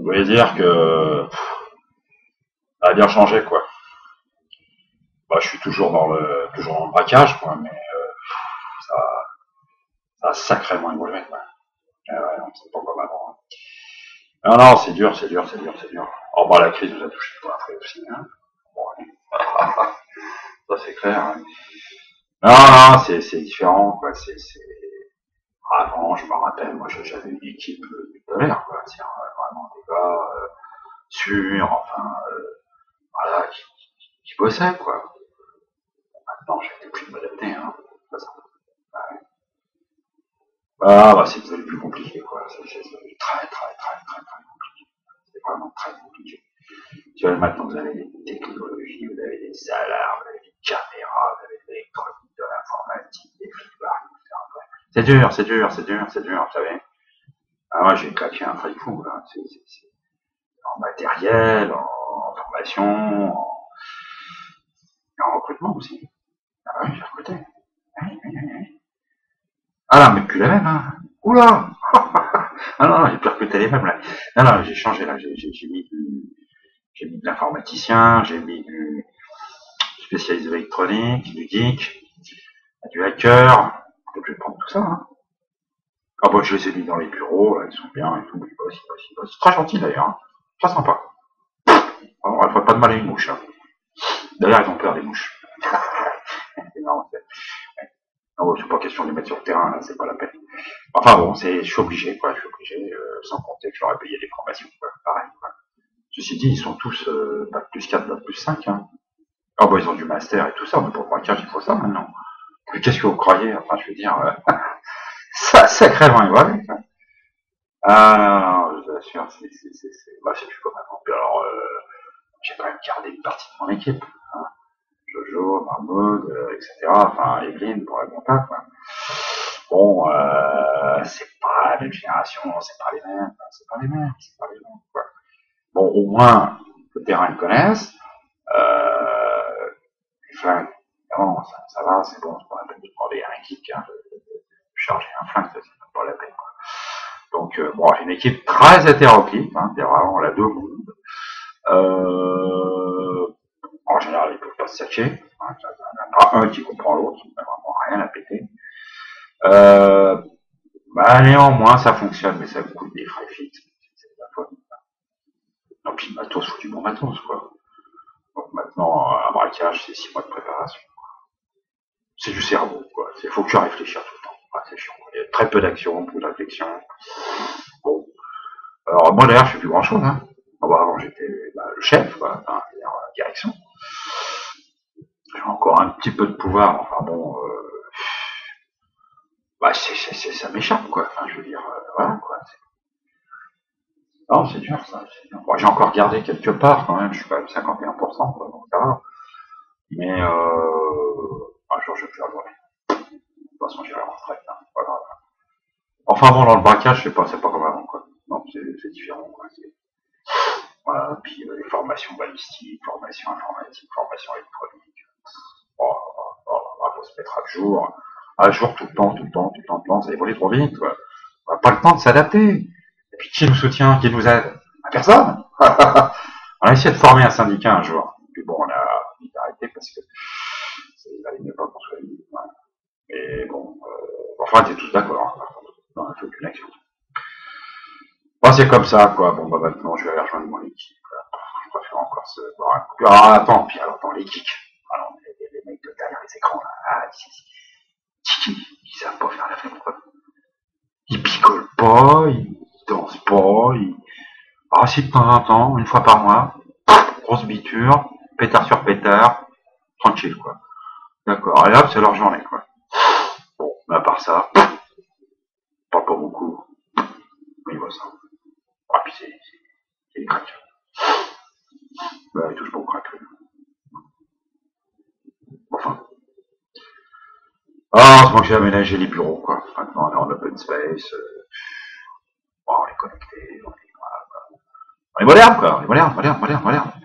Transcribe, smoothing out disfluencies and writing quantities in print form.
Vous voulez dire que ça a bien changé, quoi. Bah, je suis toujours dans le braquage, quoi, mais ça, ça a sacrément évolué, quoi. Ouais, non, c'est pas comme avant. Non, non, c'est dur, c'est dur, c'est dur, c'est dur. Oh, bah, la crise nous a touché pour après aussi, hein. Bon, ouais. Ça, c'est clair, hein. Non, non, c'est différent, quoi. Avant, je me rappelle, moi, j'avais une équipe de l'air, quoi. C'est vraiment des gars sûrs, enfin, voilà, qui bossaient, quoi. Maintenant, j'ai été plus de m'adapter, hein. Ça. Ouais. Ah, bah, c'est devenu plus compliqué, quoi. C'est devenu très compliqué. C'est vraiment très compliqué. Tu vois, maintenant, vous avez des technologies, vous avez des alarmes, vous avez des caméras, vous avez de l'électronique, de l'informatique, des flibards, etc. C'est dur, c'est dur, c'est dur, c'est dur, vous savez. Ah, moi, j'ai claqué un truc fou, là. En matériel, en formation, en recrutement aussi. Ah oui, j'ai recruté. Oui. Ah là, mais plus la même, hein. Oula. Ah non, j'ai plus recruté les mêmes, là. Non, non, j'ai changé, là. J'ai mis de l'informaticien, j'ai mis du spécialiste électronique, du geek, du hacker. Donc, je vais prendre tout ça, hein. Ah bah, je les ai mis dans les bureaux, là, ils sont bien et tout, ils bossent. C'est très gentil, d'ailleurs, hein. Très sympa. Alors, elle ferait pas de mal à une mouche, hein. D'ailleurs, ils ont peur des mouches. C'est marrant, non, c'est pas question de les mettre sur le terrain, là, c'est pas la peine. Enfin bon, je suis obligé, quoi, je suis obligé, sans compter que je leur ai payé des formations, quoi, pareil, quoi. Ceci dit, ils sont tous bac plus 4, bac plus 5, hein. Ah bah, ils ont du master et tout ça, mais pour le braquage, il faut ça maintenant. Mais qu'est-ce que vous croyez? Enfin, je veux dire, ça a sacrément évolué, quoi. Ah non, non, je vous assure, bah, c'est plus comme avant. Puis alors, j'ai quand même gardé une partie de mon équipe, hein. Jojo, Mahmoud, etc. Enfin, Evelyne pour la compta, quoi. Bon, c'est pas la même génération, c'est pas les mêmes, quoi. Bon, au moins, le terrain, ils connaissent. Les flingues, évidemment, ça va, c'est bon, c'est pas la peine de demander à un geek, hein, de charger un flingue, ça, c'est même pas la peine, quoi. Donc, bon, j'ai une équipe très hétéroclite, hein, c'est vraiment la deux mondes. En général, ils peuvent pas se satcher, hein, il n'y en a pas un qui comprend l'autre, il n'y a vraiment rien à péter. Bah, néanmoins, ça fonctionne, mais ça coûte des frais fixes. C'est de la folie. Non, puis le matos, faut du bon matos, quoi. Donc maintenant, un braquage, c'est 6 mois de préparation. C'est du cerveau, quoi. Il faut que tu réfléchisses tout le temps. Ah, c'est chiant. Il y a très peu d'action, peu de réflexion. Bon. Alors, moi, d'ailleurs, je fais plus grand chose, hein. Bon, avant, j'étais le chef, quoi, enfin, la direction. J'ai encore un petit peu de pouvoir, enfin bon, bah, ça m'échappe, quoi. Enfin, je veux dire, voilà, quoi. Non, c'est dur, ça. Bon, j'ai encore gardé quelque part, quand même. Je suis quand même 51%, quoi, donc ça va. Mais, un jour, je vais plus regarder. De toute façon, j'irai en retraite, hein. Voilà. Enfin, bon, dans le braquage, c'est pas comme avant, quoi. Non, c'est différent, quoi. Voilà. Puis, les formations balistiques, formations informatiques, formations électroniques. Oh, faut se mettre à jour tout le temps, ça évolue trop vite, quoi. On n'a pas le temps de s'adapter. Et puis qui nous soutient, qui nous aide? Personne. On a essayé de former un syndicat un jour. Puis bon, on a arrêté parce que il valait mieux pas qu'on soit libre. Voilà. Et bon, enfin, on était tous d'accord, hein, dans la aucune action. Bon, c'est comme ça, quoi. Bon, bah maintenant, je vais aller rejoindre mon équipe. Je préfère encore se voir un coup. Alors, attends, puis alors, dans les geeks. Alors, les mecs de derrière les écrans, là. Ah, ils savent pas faire la fête, quoi. Ils picolent pas, ils dansent pas, ah, si, de temps en temps, une fois par mois, grosse biture, pétard sur pétard, tranquille, quoi. D'accord, et hop, c'est leur journée, quoi. Bon, mais à part ça, pas beaucoup, mais ils voient ça. Ah, puis c'est des craques. Bah, ils touchent pas aux craques, lui. Enfin. Ah, c'est moi que j'ai aménagé les bureaux, quoi. Maintenant, on est en open space, on est connecté, on est moderne, quoi. On est moderne.